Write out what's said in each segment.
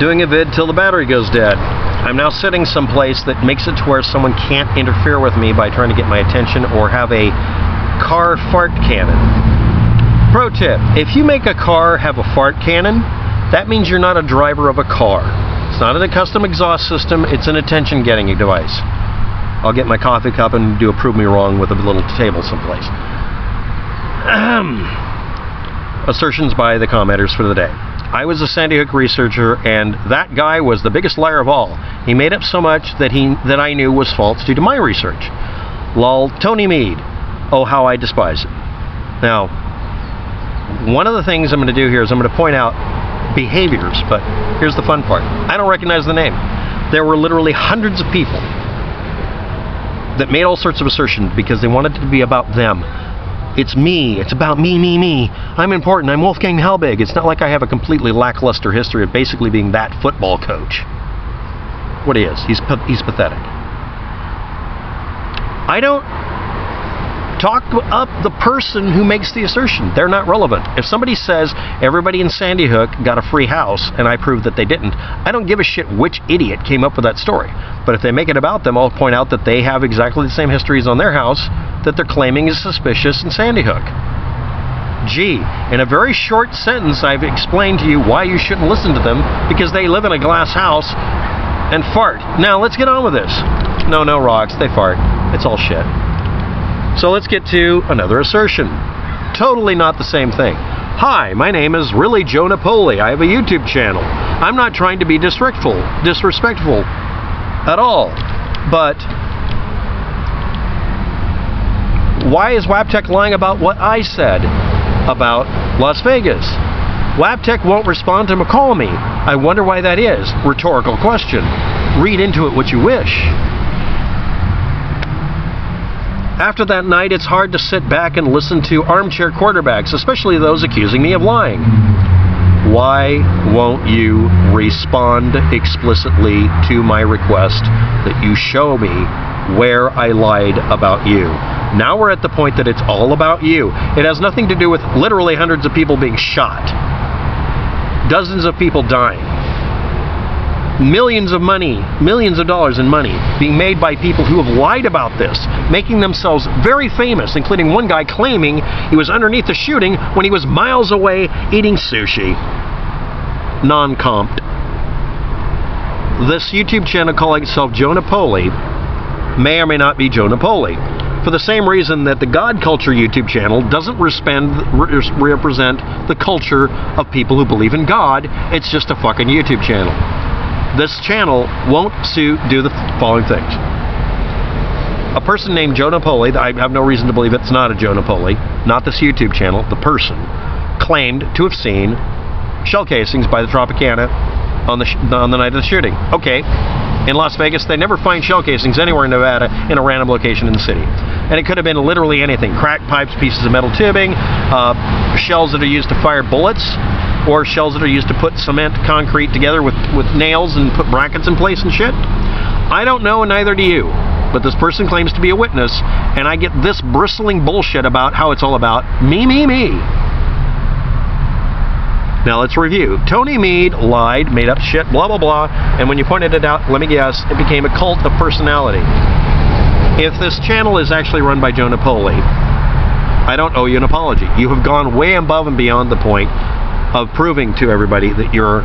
doing a vid till the battery goes dead. I'm now sitting someplace that makes it to where someone can't interfere with me by trying to get my attention or have a car fart cannon. Pro tip, if you make a car have a fart cannon, that means you're not a driver of a car. It's not a custom exhaust system, it's an attention-getting device. I'll get my coffee cup and do a prove me wrong with a little table someplace. Assertions by the commenters for the day. I was a Sandy Hook researcher, and that guy was the biggest liar of all. He made up so much that I knew was false due to my research. Lol, Tony Mead. Oh, how I despise it. Now, one of the things I'm going to do here is I'm going to point out behaviors, but here's the fun part. I don't recognize the name. There were literally hundreds of people that made all sorts of assertions because they wanted it to be about them. It's me. It's about me, me, me. I'm important. I'm Wolfgang Halbig. It's not like I have a completely lackluster history of basically being that football coach. What he is. He's pathetic. I don't talk up the person who makes the assertion. They're not relevant. If somebody says everybody in Sandy Hook got a free house and I prove that they didn't, I don't give a shit which idiot came up with that story. But if they make it about them, I'll point out that they have exactly the same histories on their house that they're claiming is suspicious in Sandy Hook. Gee, in a very short sentence, I've explained to you why you shouldn't listen to them, because they live in a glass house and fart. Now, let's get on with this. No rocks, they fart. It's all shit. So let's get to another assertion. Totally not the same thing. Hi, my name is really Joe Napoli. I have a YouTube channel. I'm not trying to be disrespectful at all. But why is Waptec lying about what I said about Las Vegas? Waptec won't respond to call me. I wonder why that is. Rhetorical question. Read into it what you wish. After that night, it's hard to sit back and listen to armchair quarterbacks, especially those accusing me of lying. Why won't you respond explicitly to my request that you show me where I lied about you? Now we're at the point that it's all about you. It has nothing to do with literally hundreds of people being shot, dozens of people dying, millions of dollars in money being made by people who have lied about this, making themselves very famous, including one guy claiming he was underneath the shooting when he was miles away eating sushi. Non-comped. This YouTube channel calling itself Joe Napoli may or may not be Joe Napoli, for the same reason that the God Culture YouTube channel doesn't represent the culture of people who believe in God. It's just a fucking YouTube channel. This channel won't do the following things. A person named Joe Napoli, I have no reason to believe it's not a Joe Napoli, not this YouTube channel, the person, claimed to have seen shell casings by the Tropicana on the night of the shooting. Okay, in Las Vegas, they never find shell casings anywhere in Nevada in a random location in the city. And it could have been literally anything. Crack pipes, pieces of metal tubing, shells that are used to fire bullets, or shells that are used to put cement, concrete together with nails and put brackets in place and shit. I don't know, and neither do you. But this person claims to be a witness, and I get this bristling bullshit about how it's all about me, me, me. Now let's review. Tony Mead lied, made up shit, blah, blah, blah, and when you pointed it out, let me guess, it became a cult of personality. If this channel is actually run by Joe Napoli, I don't owe you an apology. You have gone way above and beyond the point of proving to everybody that you're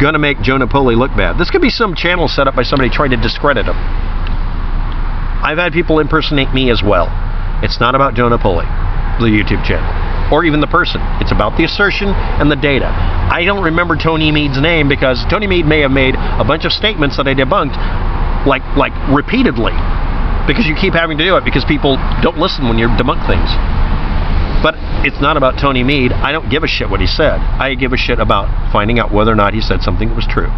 going to make Joe Napoli look bad. This could be some channel set up by somebody trying to discredit him. I've had people impersonate me as well. It's not about Joe Napoli, the YouTube channel, or even the person. It's about the assertion and the data. I don't remember Tony Mead's name because Tony Mead may have made a bunch of statements that I debunked like repeatedly, because you keep having to do it because people don't listen when you debunk things. But it's not about Tony Mead. I don't give a shit what he said. I give a shit about finding out whether or not he said something that was true.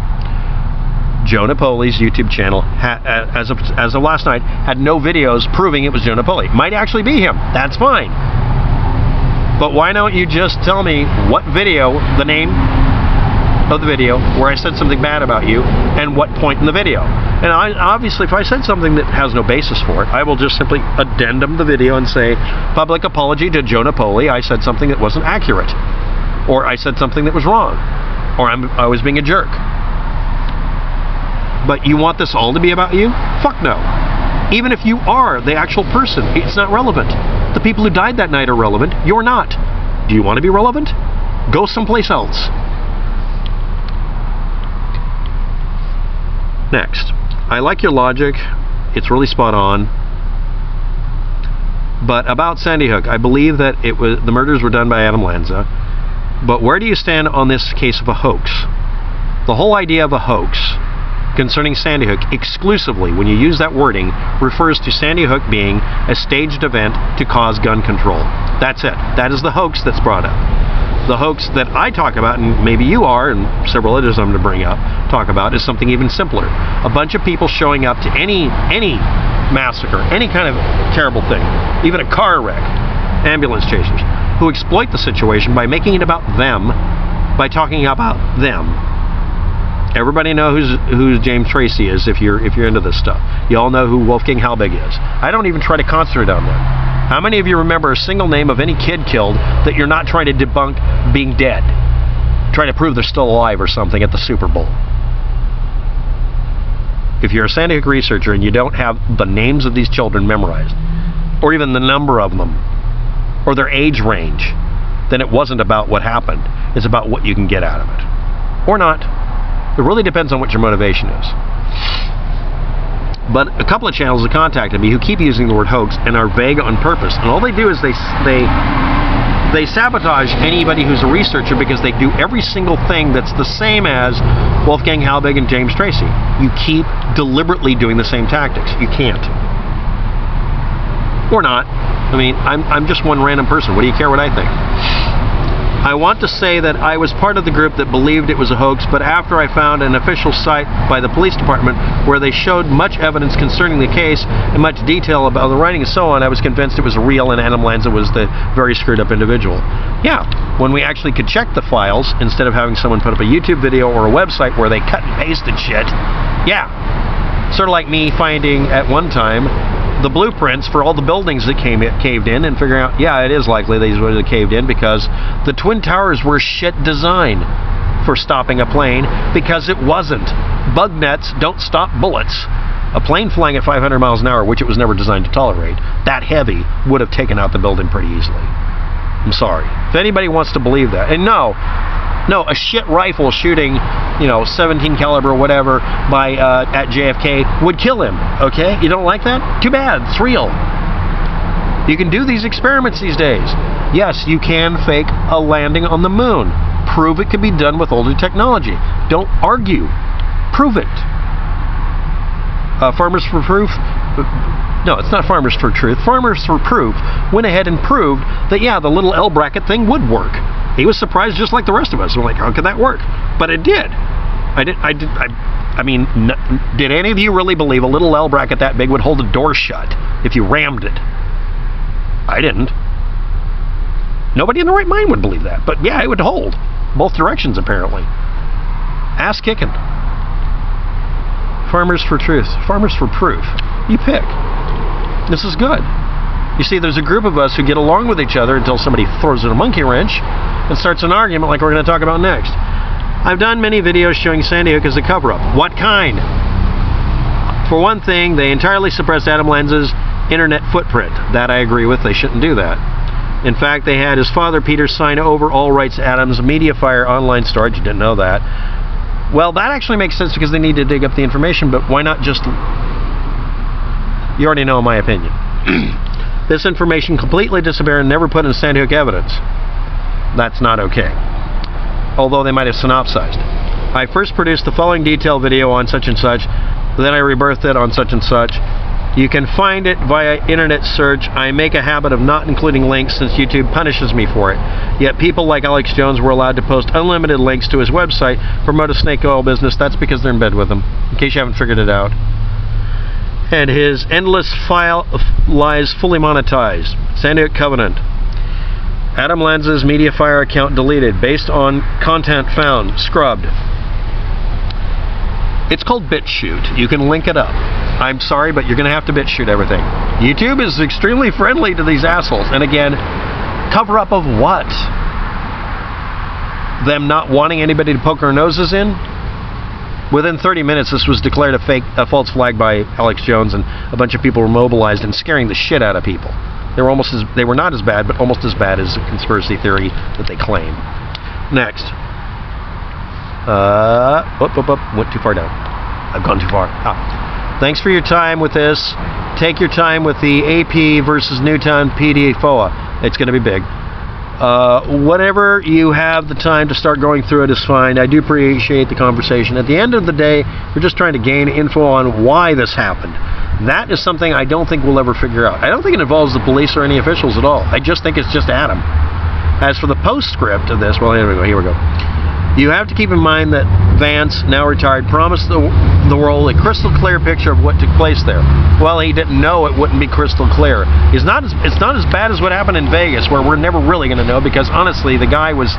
Joe Napoli's YouTube channel, as of last night, had no videos proving it was Joe Napoli. Might actually be him. That's fine. But why don't you just tell me what video, the name of the video, where I said something bad about you, and what point in the video. And obviously, if I said something that has no basis for it, I will just simply addendum the video and say, public apology to Joe Napoli, I said something that wasn't accurate. Or I said something that was wrong. Or I was being a jerk. But you want this all to be about you? Fuck no. Even if you are the actual person, it's not relevant. The people who died that night are relevant. You're not. Do you want to be relevant? Go someplace else. Next. I like your logic. It's really spot on. But about Sandy Hook, I believe that the murders were done by Adam Lanza. But where do you stand on this case of a hoax? The whole idea of a hoax concerning Sandy Hook exclusively, when you use that wording, refers to Sandy Hook being a staged event to cause gun control. That's it. That is the hoax that's brought up. The hoax that I talk about, and maybe you are, and several others I'm going to bring up, talk about, is something even simpler. A bunch of people showing up to any massacre, any kind of terrible thing, even a car wreck, ambulance chasers, who exploit the situation by making it about them, by talking about them. Everybody knows who James Tracy is if you're into this stuff. You all know who Wolfgang Halbig is. I don't even try to concentrate on them. How many of you remember a single name of any kid killed that you're not trying to debunk being dead? Trying to prove they're still alive or something at the Super Bowl. If you're a Sandy Hook researcher and you don't have the names of these children memorized, or even the number of them, or their age range, then it wasn't about what happened. It's about what you can get out of it. Or not. It really depends on what your motivation is. But a couple of channels have contacted me who keep using the word hoax and are vague on purpose. And all they do is they sabotage anybody who's a researcher because they do every single thing that's the same as Wolfgang Halbig and James Tracy. You keep deliberately doing the same tactics. You can't. Or not. I mean, I'm just one random person. What do you care what I think? I want to say that I was part of the group that believed it was a hoax, but after I found an official site by the police department where they showed much evidence concerning the case and much detail about the writing and so on, I was convinced it was real and Adam Lanza was the very screwed up individual. Yeah, when we actually could check the files instead of having someone put up a YouTube video or a website where they cut and pasted shit. Yeah, sort of like me finding at one time the blueprints for all the buildings that caved in and figuring out, yeah, it is likely these would have caved in because the Twin Towers were shit designed for stopping a plane because it wasn't. Bug nets don't stop bullets. A plane flying at 500 miles an hour, which it was never designed to tolerate, that heavy, would have taken out the building pretty easily. I'm sorry. If anybody wants to believe that. And no, a shit rifle shooting, 17 caliber or whatever at JFK would kill him, okay? You don't like that? Too bad. It's real. You can do these experiments these days. Yes, you can fake a landing on the moon. Prove it could be done with older technology. Don't argue. Prove it. Farmers for Proof? No, it's not Farmers for Truth. Farmers for Proof went ahead and proved that, yeah, the little L bracket thing would work. He was surprised just like the rest of us. We're like, how could that work? But it did. Did any of you really believe a little L bracket that big would hold a door shut if you rammed it? I didn't. Nobody in their right mind would believe that. But yeah, it would hold. Both directions, apparently. Ass kicking. Farmers for Truth. Farmers for Proof. You pick. This is good. You see, there's a group of us who get along with each other until somebody throws in a monkey wrench and starts an argument like we're going to talk about next. I've done many videos showing Sandy Hook as a cover-up. What kind? For one thing, they entirely suppressed Adam Lanza's internet footprint. That I agree with. They shouldn't do that. In fact, they had his father, Peter, sign over all rights to Adam's MediaFire online storage. You didn't know that. Well, that actually makes sense because they need to dig up the information, but why not just... You already know my opinion. This information completely disappeared and never put in Sandy Hook evidence. That's not okay. Although they might have synopsized. I first produced the following detailed video on such and such, then I rebirthed it on such and such. You can find it via internet search. I make a habit of not including links since YouTube punishes me for it. Yet people like Alex Jones were allowed to post unlimited links to his website, promote a snake oil business. That's because they're in bed with him, in case you haven't figured it out. And his endless file lies fully monetized. Sandy Hook Covenant. Adam Lanza's MediaFire account deleted based on content found. Scrubbed. It's called BitChute. You can link it up. I'm sorry, but you're going to have to BitChute everything. YouTube is extremely friendly to these assholes. And again, cover up of what? Them not wanting anybody to poke their noses in? Within 30 minutes, this was declared a false flag by Alex Jones, and a bunch of people were mobilized and scaring the shit out of people. They were not as bad, but almost as bad as the conspiracy theory that they claim. Next. Went too far down. I've gone too far. Thanks for your time with this. Take your time with the AP versus Newtown PD FOA. It's going to be big. Whatever you have the time to start going through it is fine. I do appreciate the conversation. At the end of the day, we're just trying to gain info on why this happened. That is something I don't think we'll ever figure out. I don't think it involves the police or any officials at all. I just think it's just Adam. As for the postscript of this, well, anyway, here we go. You have to keep in mind that Vance, now retired, promised the world a crystal clear picture of what took place there. Well, he didn't know it wouldn't be crystal clear. It's not as bad as what happened in Vegas, where we're never really going to know, because honestly, the guy was...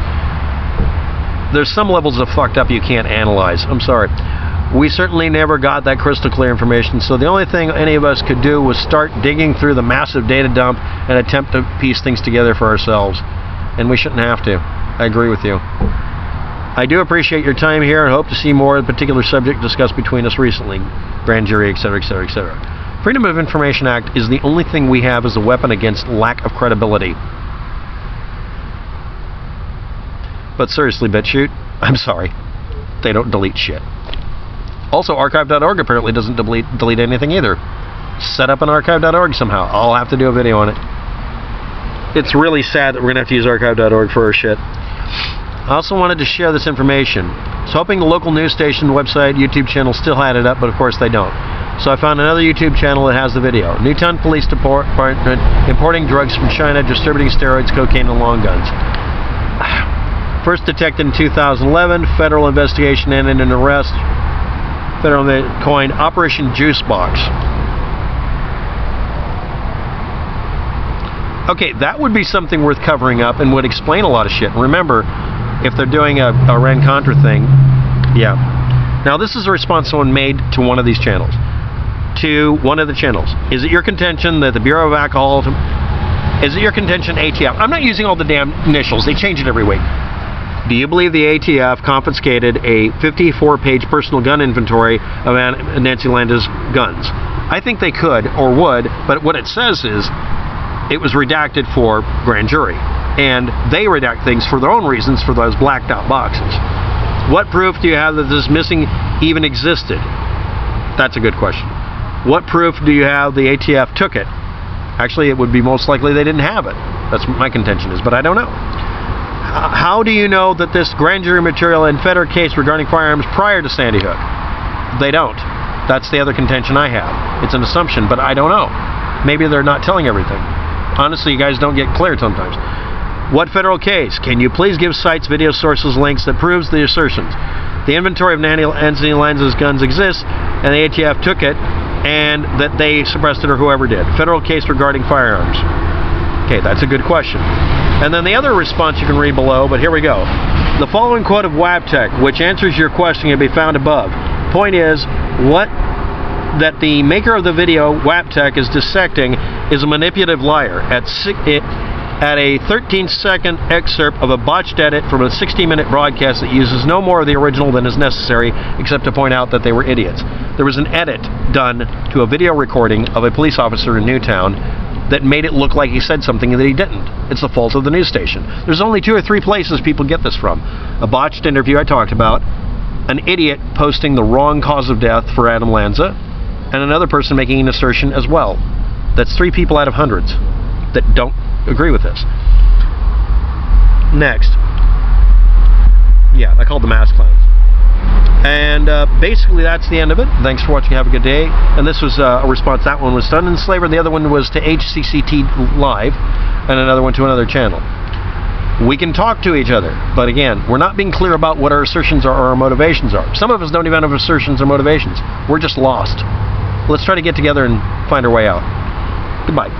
There's some levels of fucked up you can't analyze. I'm sorry. We certainly never got that crystal clear information, so the only thing any of us could do was start digging through the massive data dump and attempt to piece things together for ourselves. And we shouldn't have to. I agree with you. I do appreciate your time here and hope to see more of the particular subject discussed between us recently. Grand jury, etc., etc., etc. Freedom of Information Act is the only thing we have as a weapon against lack of credibility. But seriously, BitChute, I'm sorry. They don't delete shit. Also, archive.org apparently doesn't delete anything either. Set up an archive.org somehow. I'll have to do a video on it. It's really sad that we're going to have to use archive.org for our shit. I also wanted to share this information. I was hoping the local news station, website, YouTube channel still had it up, but of course they don't. So I found another YouTube channel that has the video. Newtown Police Department importing drugs from China, distributing steroids, cocaine, and long guns. First detected in 2011, federal investigation ended in an arrest. Federal coined Operation Juice Box. Okay, that would be something worth covering up and would explain a lot of shit. Remember, if they're doing a Ren-Contra thing, yeah. Now, this is a response someone made to one of these channels. To one of the channels. Is it your contention that the Bureau of Alcohol... Is it your contention ATF? I'm not using all the damn initials. They change it every week. Do you believe the ATF confiscated a 54-page personal gun inventory of Nancy Landa's guns? I think they could, or would, but what it says is it was redacted for grand jury. And they redact things for their own reasons for those blacked out boxes. What proof do you have that this missing even existed? That's a good question. What proof do you have the ATF took it? Actually, it would be most likely they didn't have it. That's what my contention is, but I don't know. How do you know that this grand jury material and federal case regarding firearms prior to Sandy Hook? They don't. That's the other contention I have. It's an assumption, but I don't know. Maybe they're not telling everything. Honestly, you guys don't get cleared sometimes. What federal case? Can you please give sites, video sources, links that proves the assertions? The inventory of Nancy Lanza's guns exists, and the ATF took it, and that they suppressed it, or whoever did. Federal case regarding firearms. Okay, that's a good question. And then the other response you can read below, but here we go. The following quote of WAPTEC, which answers your question, can be found above. Point is, that the maker of the video, WAPTEC, is dissecting is a manipulative liar. At a 13-second excerpt of a botched edit from a 60-minute broadcast that uses no more of the original than is necessary, except to point out that they were idiots. There was an edit done to a video recording of a police officer in Newtown that made it look like he said something that he didn't. It's the fault of the news station. There's only 2 or 3 places people get this from. A botched interview I talked about, an idiot posting the wrong cause of death for Adam Lanza, and another person making an assertion as well. That's 3 people out of hundreds that don't agree with this. Next. Yeah, I called the mass clowns. And basically that's the end of it. Thanks for watching. Have a good day. And this was a response. That one was Stun and Slaver. The other one was to HCCT Live. And another one to another channel. We can talk to each other. But again, we're not being clear about what our assertions are or our motivations are. Some of us don't even have assertions or motivations. We're just lost. Let's try to get together and find our way out. Goodbye.